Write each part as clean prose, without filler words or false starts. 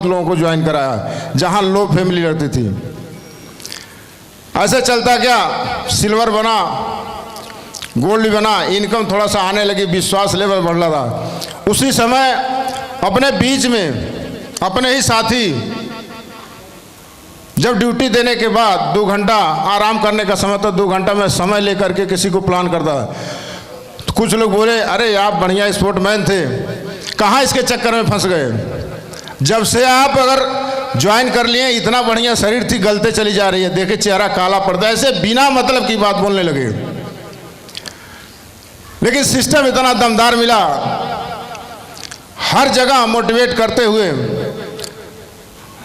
लोगों को ज्वाइन कराया जहां लो फैमिली रहती थी। ऐसे चलता गया, सिल्वर बना, गोल्ड बना, इनकम थोड़ा सा आने लगी, विश्वास लेवल बढ़ रहा था। उसी समय अपने बीच में अपने ही साथी जब ड्यूटी देने के बाद 2 घंटा आराम करने का समय था, 2 घंटा में समय लेकर के किसी को प्लान करता। तो कुछ लोग बोले, अरे आप बढ़िया स्पोर्टमैन थे, कहाँ इसके चक्कर में फंस गए। जब से आप अगर ज्वाइन कर लिए, इतना बढ़िया शरीर थी, गलते चली जा रही है, देखे चेहरा काला पड़ता है, ऐसे बिना मतलब की बात बोलने लगे। लेकिन सिस्टम इतना दमदार मिला, हर जगह मोटिवेट करते हुए।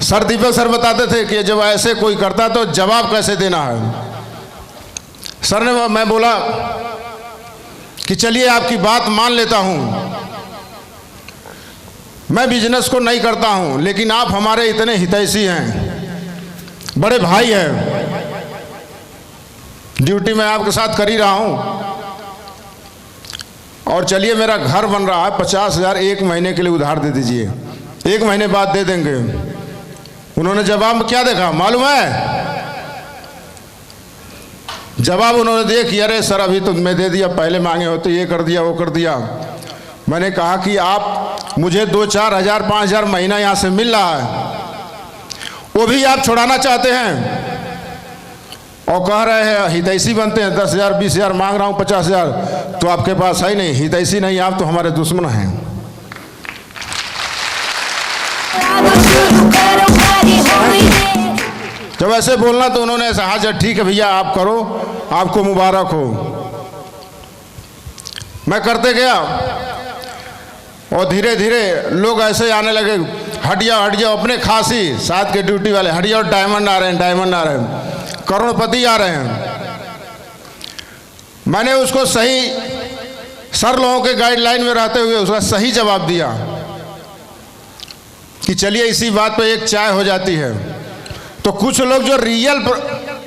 सर दीपक सर बताते थे कि जब ऐसे कोई करता तो जवाब कैसे देना है। सर ने, मैं बोला कि चलिए आपकी बात मान लेता हूं, मैं बिजनेस को नहीं करता हूं, लेकिन आप हमारे इतने हितैषी हैं, बड़े भाई हैं, ड्यूटी मैं आपके साथ कर ही रहा हूं, और चलिए मेरा घर बन रहा है, 50,000 1 महीने के लिए उधार दे दीजिए, 1 महीने बाद दे देंगे। उन्होंने जवाब क्या देखा मालूम है? जवाब उन्होंने दिया कि अरे सर अभी तो मैं दे दिया, पहले मांगे होते ये कर दिया वो कर दिया। मैंने कहा कि आप मुझे 2-4 हज़ार 5,000 महीना यहाँ से मिल रहा है, वो भी आप छुड़ाना चाहते हैं, और कह रहे हैं हितैषी बनते हैं, 10,000 20,000 मांग रहा हूँ, 50,000 तो आपके पास है नहीं, हितैषी नहीं, आप तो हमारे दुश्मन हैं। जब ऐसे बोलना तो उन्होंने ऐसा, हाँ जब ठीक है भैया आप करो, आपको मुबारक हो। मैं करते गया और धीरे धीरे लोग ऐसे आने लगे, हट जाओ अपने खासी, साथ के ड्यूटी वाले, हट जाओ, डायमंड आ रहे हैं, डायमंड आ रहे हैं, करोड़पति आ रहे हैं। मैंने उसको सही, सर लोगों के गाइडलाइन में रहते हुए उसका सही जवाब दिया कि चलिए इसी बात पे एक चाय हो जाती है। तो कुछ लोग जो रियल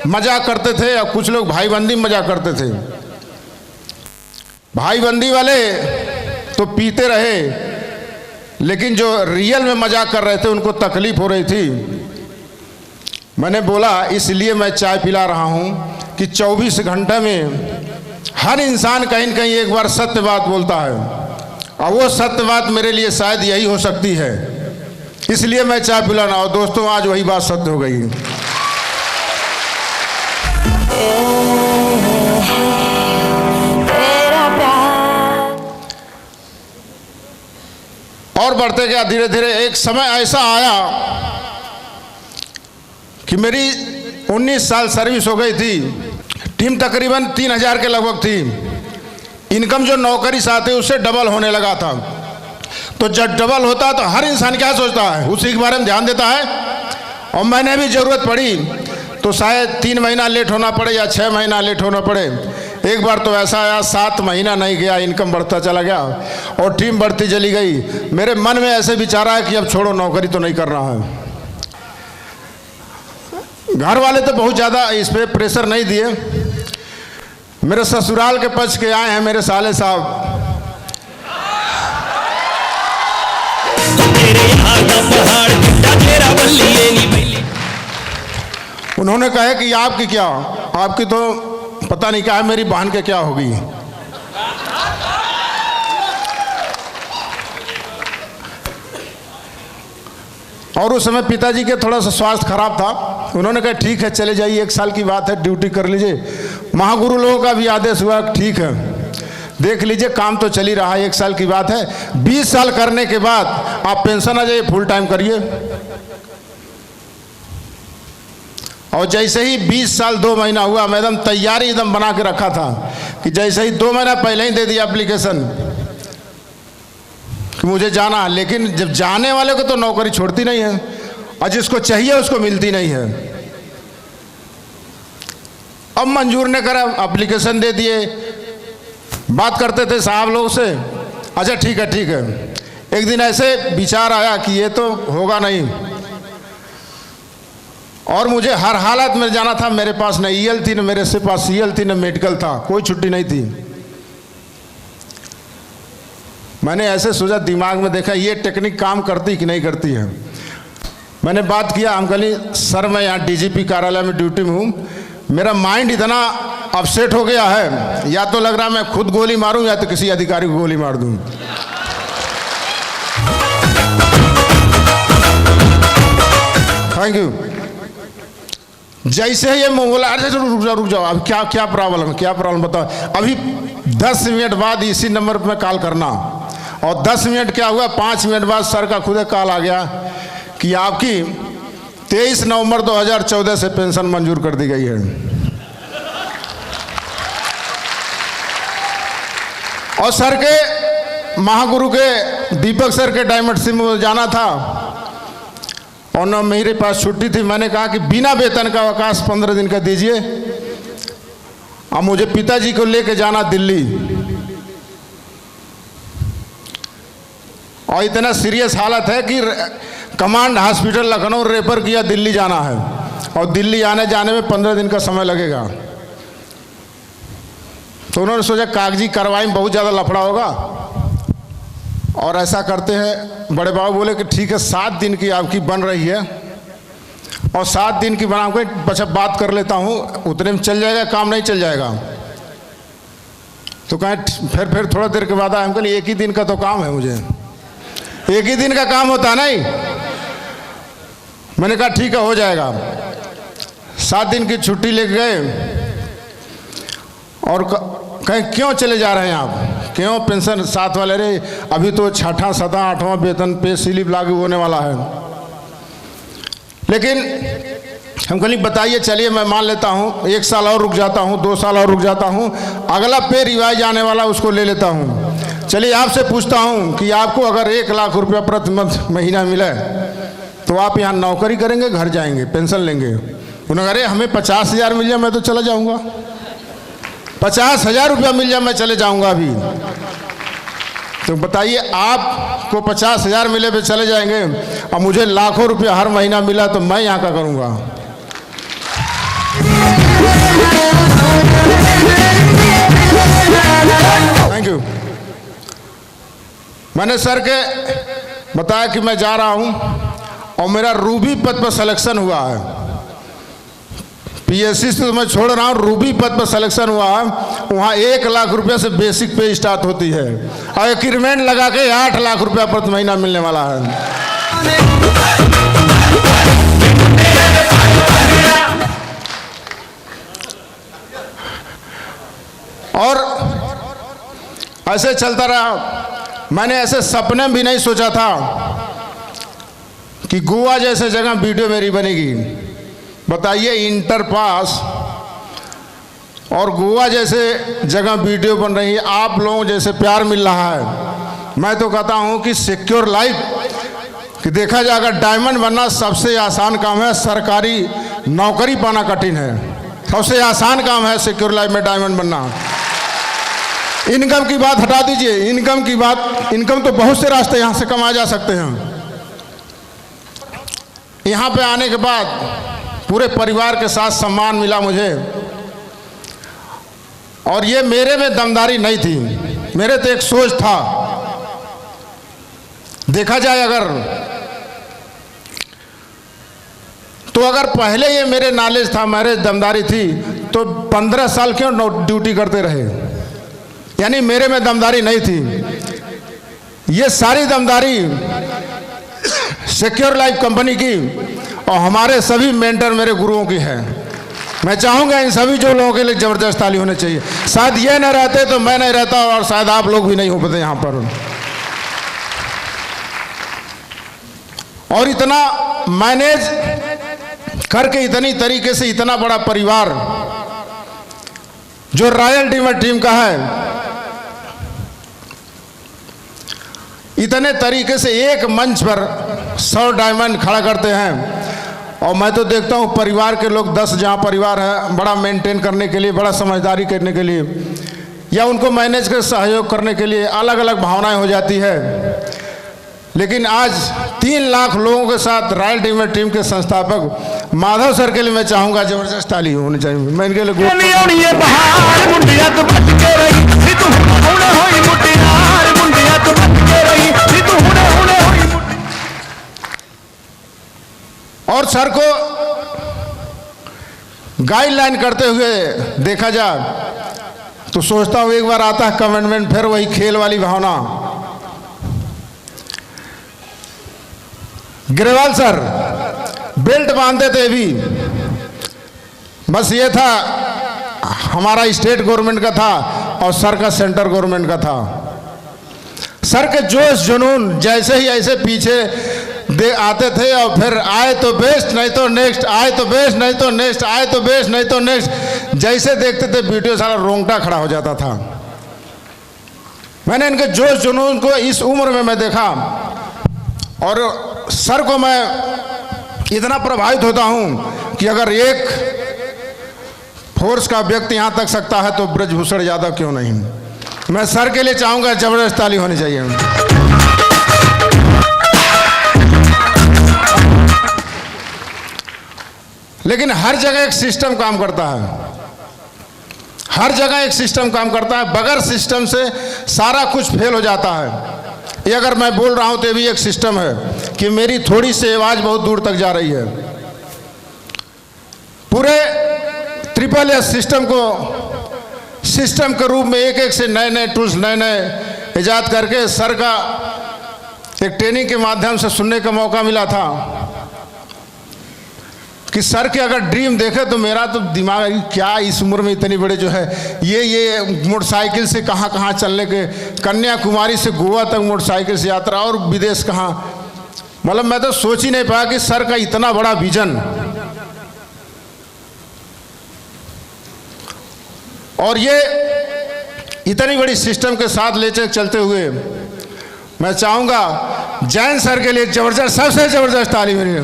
मजाक करते थे और कुछ लोग भाईबंदी मजाक करते थे। भाईबंदी वाले तो पीते रहे, लेकिन जो रियल में मजाक कर रहे थे उनको तकलीफ हो रही थी। मैंने बोला इसलिए मैं चाय पिला रहा हूं कि 24 घंटे में हर इंसान कहीं न कहीं एक बार सत्य बात बोलता है, और वो सत्य बात मेरे लिए शायद यही हो सकती है, इसलिए मैं चाय पिलाना। और दोस्तों आज वही बात सत्य हो गई। और बढ़ते गया धीरे धीरे। एक समय ऐसा आया कि मेरी 19 साल सर्विस हो गई थी, टीम तकरीबन 3,000 के लगभग थी, इनकम जो नौकरी से आती उससे डबल होने लगा था। तो जब डबल होता तो हर इंसान क्या सोचता है, उसी के बारे में ध्यान देता है। और मैंने भी ज़रूरत पड़ी तो शायद 3 महीना लेट होना पड़े या 6 महीना लेट होना पड़े। एक बार तो ऐसा आया 7 महीना नहीं गया, इनकम बढ़ता चला गया और टीम बढ़ती चली गई। मेरे मन में ऐसे विचार आया कि अब छोड़ो, नौकरी तो नहीं कर रहा है। घर वाले तो बहुत ज़्यादा इस पर प्रेशर नहीं दिए। मेरे ससुराल के पक्ष के आए हैं मेरे साले साहब, उन्होंने कहा कि आपकी क्या, आपकी तो पता नहीं क्या है, मेरी बहन के क्या होगी। और उस समय पिताजी के थोड़ा सा स्वास्थ्य खराब था। उन्होंने कहा ठीक है चले जाइए, 1 साल की बात है, ड्यूटी कर लीजिए। महागुरु लोगों का भी आदेश हुआ ठीक है, देख लीजिए काम तो चल ही रहा है, 1 साल की बात है, 20 साल करने के बाद आप पेंशन आ जाइए, फुल टाइम करिए। और जैसे ही 20 साल 2 महीना हुआ, मैं एकदम तैयारी एकदम बना के रखा था कि जैसे ही 2 महीना पहले ही दे दिया एप्लीकेशन कि मुझे जाना है। लेकिन जब जाने वाले को तो नौकरी छोड़ती नहीं है, और जिसको चाहिए उसको मिलती नहीं है। अब मंजूर ने करा, एप्लीकेशन दे दिए। बात करते थे साहब लोग से, अच्छा ठीक है ठीक है। एक दिन ऐसे विचार आया कि ये तो होगा नहीं, और मुझे हर हालत में जाना था। मेरे पास न ईएल थी, न मेरे से पास सीएल थी, न मेडिकल था, कोई छुट्टी नहीं थी। मैंने ऐसे सोचा, दिमाग में देखा ये टेक्निक काम करती कि नहीं करती है। मैंने बात किया, हम कही सर मैं यहाँ डीजीपी कार्यालय में ड्यूटी में हूँ, मेरा माइंड इतना अपसेट हो गया है, या तो लग रहा मैं खुद गोली मारूं या तो किसी अधिकारी को गोली मार दूं। Thank you. जैसे ही ये बोला, अरे रुक जाओ, अब क्या प्रॉब्लम है, क्या प्रॉब्लम बताओ। अभी 10 मिनट बाद इसी नंबर पर कॉल करना। और 10 मिनट क्या हुआ, 5 मिनट बाद सर का खुद कॉल आ गया कि आपकी 23 नवंबर 2014 से पेंशन मंजूर कर दी गई है। और सर के महागुरु के दीपक सर के डायमंड सिम में जाना था और न मेरे पास छुट्टी थी। मैंने कहा कि बिना वेतन का अवकाश 15 दिन का दीजिए, अब मुझे पिताजी को लेके जाना दिल्ली। और इतना सीरियस हालत है कि कमांड हॉस्पिटल लखनऊ रेफर किया, दिल्ली जाना है और दिल्ली आने जाने में 15 दिन का समय लगेगा। तो उन्होंने सोचा कागजी कार्रवाई में बहुत ज़्यादा लफड़ा होगा और ऐसा करते हैं। बड़े बाबू बोले कि ठीक है 7 दिन की आपकी बन रही है और 7 दिन की बना के अच्छा बात कर लेता हूँ, उतने में चल जाएगा, काम नहीं चल जाएगा। तो कहें फिर थोड़ा देर के बाद आए, हम कहें एक ही दिन का तो काम है, मुझे एक ही दिन का काम होता नहीं। मैंने कहा ठीक है हो जाएगा। 7 दिन की छुट्टी लेके गए और कहीं क्यों चले जा रहे हैं आप, क्यों पेंशन साथ वाले रे, अभी तो 6ठा 7वां 8वां वेतन पे स्लिप लागू होने वाला है। लेकिन हम कहीं बताइए, चलिए मैं मान लेता हूँ 1 साल और रुक जाता हूँ, 2 साल और रुक जाता हूँ, अगला पे रिवाइज आने वाला उसको ले लेता हूँ। चलिए आपसे पूछता हूँ कि आपको अगर 1 लाख रुपया प्रति महीना मिले तो आप यहाँ नौकरी करेंगे, घर जाएंगे, पेंशन लेंगे? उन्होंने अरे हमें 50,000 मिल जाए मैं तो चला जाऊँगा, 50,000 रुपया मिल जाए मैं चले जाऊँगा अभी। तो बताइए आपको 50,000 मिले पे चले जाएंगे और मुझे लाखों रुपया हर महीना मिला तो मैं यहाँ का करूँगा? Thank you. मैंने सर के बताया कि मैं जा रहा हूँ और मेरा रूबी पद पर सिलेक्शन हुआ है। पीएससी से तो मैं छोड़ रहा हूँ, रूबी पद पर सिलेक्शन हुआ है। वहाँ 1 लाख रुपये से बेसिक पे स्टार्ट होती है और एग्रीमेंट लगा के 8 लाख रुपया प्रति महीना मिलने वाला है। और ऐसे चलता रहा। मैंने ऐसे सपने भी नहीं सोचा था कि गोवा जैसे जगह वीडियो मेरी बनेगी। बताइए इंटर पास और गोवा जैसे जगह वीडियो बन रही है, आप लोगों जैसे प्यार मिल रहा है। मैं तो कहता हूं कि सिक्योर लाइफ कि देखा जाए अगर डायमंड बनना सबसे आसान काम है, सरकारी नौकरी पाना कठिन है। सबसे आसान काम है सिक्योर लाइफ में डायमंड बनना। इनकम की बात हटा दीजिए, इनकम की बात, इनकम तो बहुत से रास्ते यहाँ से कमाए जा सकते हैं। यहाँ पे आने के बाद पूरे परिवार के साथ सम्मान मिला मुझे। और ये मेरे में दमदारी नहीं थी, मेरे तो एक सोच था। देखा जाए अगर पहले ये मेरे नॉलेज था, मेरे दमदारी थी, तो 15 साल क्यों ड्यूटी करते रहे? यानी मेरे में दमदारी नहीं थी। ये सारी दमदारी सिक्योर लाइफ कंपनी की और हमारे सभी मेंटर मेरे गुरुओं की है। मैं चाहूँगा इन सभी जो लोगों के लिए ज़बरदस्त ताली होनी चाहिए। शायद ये न रहते तो मैं नहीं रहता और शायद आप लोग भी नहीं हो पाते यहाँ पर। और इतना मैनेज करके इतनी तरीके से इतना बड़ा परिवार जो रॉयल डायमंड टीम का है, इतने तरीके से एक मंच पर 100 डायमंड खड़ा करते हैं। और मैं तो देखता हूँ परिवार के लोग 10 जहाँ परिवार है, बड़ा मेंटेन करने के लिए, बड़ा समझदारी करने के लिए या उनको मैनेज कर सहयोग करने के लिए अलग अलग भावनाएं हो जाती है। लेकिन आज 3 लाख लोगों के साथ रॉयल डायमंड टीम के संस्थापक माधव सर के लिए मैं चाहूँगा ज़बरदस्त ताली होनी चाहिए। मैं इनके लिए और सर को गाइडलाइन करते हुए देखा जाए तो सोचता हूँ एक बार आता है कमेंटमेंट, फिर वही खेल वाली भावना। ग्रेवाल सर बेल्ट बांधते थे भी, बस ये था हमारा स्टेट गवर्नमेंट का था और सर का सेंटर गवर्नमेंट का था। सर के जोश जुनून जैसे ही ऐसे पीछे दे आते थे और फिर आए तो बेस्ट नहीं तो नेक्स्ट, आए तो बेस्ट नहीं तो नेक्स्ट, आए तो बेस्ट नहीं तो नेक्स्ट, जैसे देखते थे वीडियो सारा रोंगटा खड़ा हो जाता था। मैंने इनके जोश जुनून को इस उम्र में मैं देखा और सर को मैं इतना प्रभावित होता हूं कि अगर एक फोर्स का व्यक्ति यहां तक सकता है तो ब्रजभूषण यादव क्यों नहीं। मैं सर के लिए चाहूंगा जबरदस्त ताली होनी चाहिए। लेकिन हर जगह एक सिस्टम काम करता है, हर जगह एक सिस्टम काम करता है। बगैर सिस्टम से सारा कुछ फेल हो जाता है। ये अगर मैं बोल रहा हूं तो ये भी एक सिस्टम है कि मेरी थोड़ी सी आवाज बहुत दूर तक जा रही है। पूरे ट्रिपल एस सिस्टम को सिस्टम के रूप में एक एक से नए नए टूल्स नए नए इजाद करके सर का एक ट्रेनिंग के माध्यम से सुनने का मौका मिला था कि सर के अगर ड्रीम देखे तो मेरा तो दिमाग क्या इस उम्र में इतनी बड़े जो है ये मोटरसाइकिल से कहाँ कहाँ चलने के, कन्याकुमारी से गोवा तक मोटरसाइकिल से यात्रा और विदेश कहाँ, मतलब मैं तो सोच ही नहीं पाया कि सर का इतना बड़ा विजन। और ये इतनी बड़ी सिस्टम के साथ ले चलते हुए मैं चाहूंगा जैन सर के लिए जबरदस्त, सबसे जबरदस्त ताली मेरी।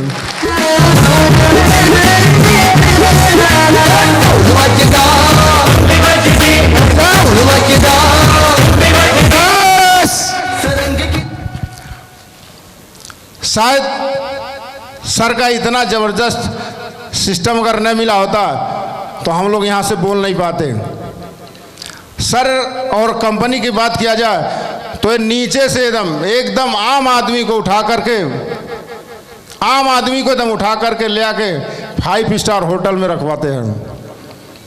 शायद सर का इतना जबरदस्त सिस्टम अगर न मिला होता तो हम लोग यहां से बोल नहीं पाते। सर और कंपनी की बात किया जाए तो नीचे से एकदम आम आदमी को उठा करके एकदम उठा करके ले आके 5 स्टार होटल में रखवाते हैं।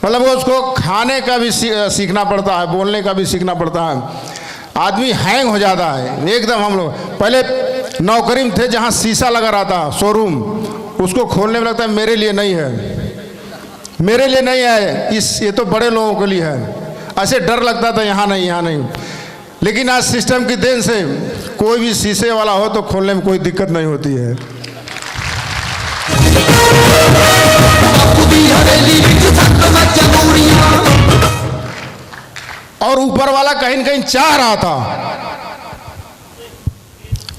मतलब वो उसको खाने का भी सीखना पड़ता है, बोलने का भी सीखना पड़ता है। आदमी हैंग हो जाता है एकदम। हम लोग पहले नौकरी में थे जहाँ शीशा लगा रहता शोरूम, उसको खोलने में लगता है मेरे लिए नहीं है, मेरे लिए नहीं है, ये तो बड़े लोगों के लिए है। ऐसे डर लगता था यहाँ नहीं, यहाँ नहीं। लेकिन आज सिस्टम की देन से कोई भी शीशे वाला हो तो खोलने में कोई दिक्कत नहीं होती है। और ऊपर वाला कहीं न कहीं चाह रहा था,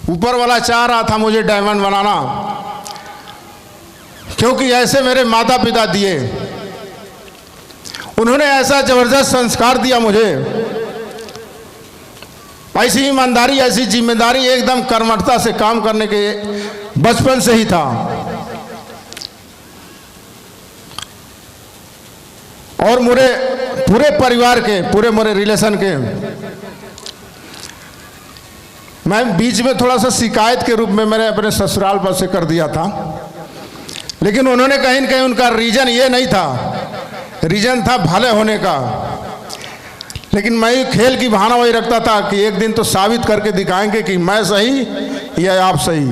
ऊपर वाला चाह रहा था मुझे डायमंड बनाना, क्योंकि ऐसे मेरे माता पिता दिए, उन्होंने ऐसा जबरदस्त संस्कार दिया मुझे, ऐसी ईमानदारी ऐसी जिम्मेदारी एकदम कर्मठता से काम करने के बचपन से ही था। और मेरे पूरे परिवार के, पूरे मेरे रिलेशन के, मैं बीच में थोड़ा सा शिकायत के रूप में मैंने अपने ससुराल पर से कर दिया था, लेकिन उन्होंने कहीं न कहीं उनका रीजन ये नहीं था, रीजन था भले होने का। लेकिन मैं खेल की बहाना वही रखता था कि एक दिन तो साबित करके दिखाएंगे कि मैं सही या आप सही।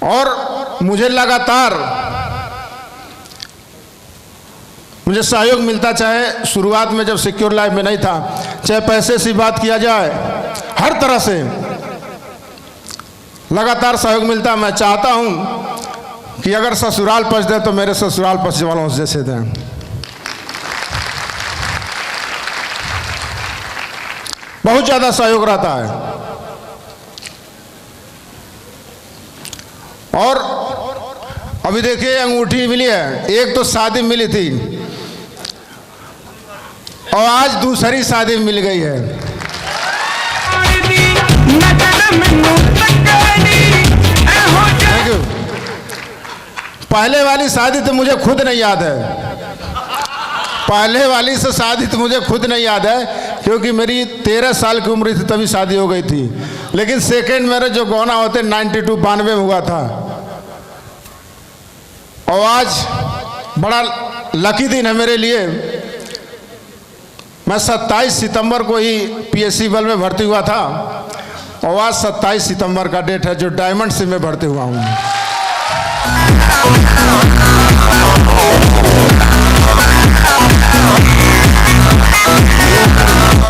और मुझे लगातार मुझे सहयोग मिलता, चाहे शुरुआत में जब सिक्योर लाइफ में नहीं था, चाहे पैसे से बात किया जाए, हर तरह से लगातार सहयोग मिलता। मैं चाहता हूं कि अगर ससुराल पच दे तो मेरे ससुराल पच वालों जैसे दें। बहुत ज़्यादा सहयोग रहता है। और अभी देखिए अंगूठी मिली है, एक तो शादी मिली थी और आज दूसरी शादी मिल गई है। पहले वाली शादी तो मुझे खुद नहीं याद है, पहले वाली से शादी तो मुझे खुद नहीं याद है क्योंकि मेरी 13 साल की उम्र थी तभी शादी हो गई थी। लेकिन सेकेंड मैरिज जो गौना होते 92 में हुआ था। और आज बड़ा लकी दिन है मेरे लिए। मैं 27 सितंबर को ही पीएससी बल में भर्ती हुआ था और आज 27 सितंबर का डेट है जो डायमंड सिम में भर्ती हुआ हूँ।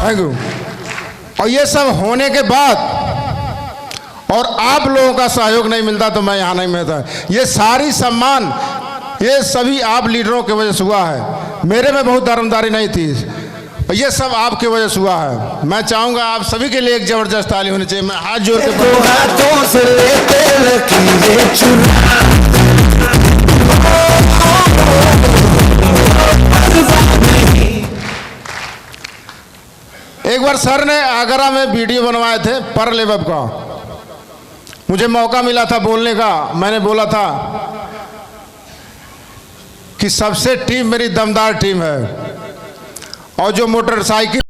Thank you. और ये सब होने के बाद और आप लोगों का सहयोग नहीं मिलता तो मैं यहाँ नहीं मिलता। ये सारी सम्मान ये सभी आप लीडरों की वजह से हुआ है। मेरे में बहुत दरमदारी नहीं थी, ये सब आपकी वजह से हुआ है। मैं चाहूंगा आप सभी के लिए एक जबरदस्त ताली होनी चाहिए। मैं हाथ जोड़ के हाथों से लेते लकीरें चुरा। एक बार सर ने आगरा में वीडियो बनवाए थे पर लेवब का, मुझे मौका मिला था बोलने का। मैंने बोला था कि सबसे टीम मेरी दमदार टीम है और जो मोटरसाइकिल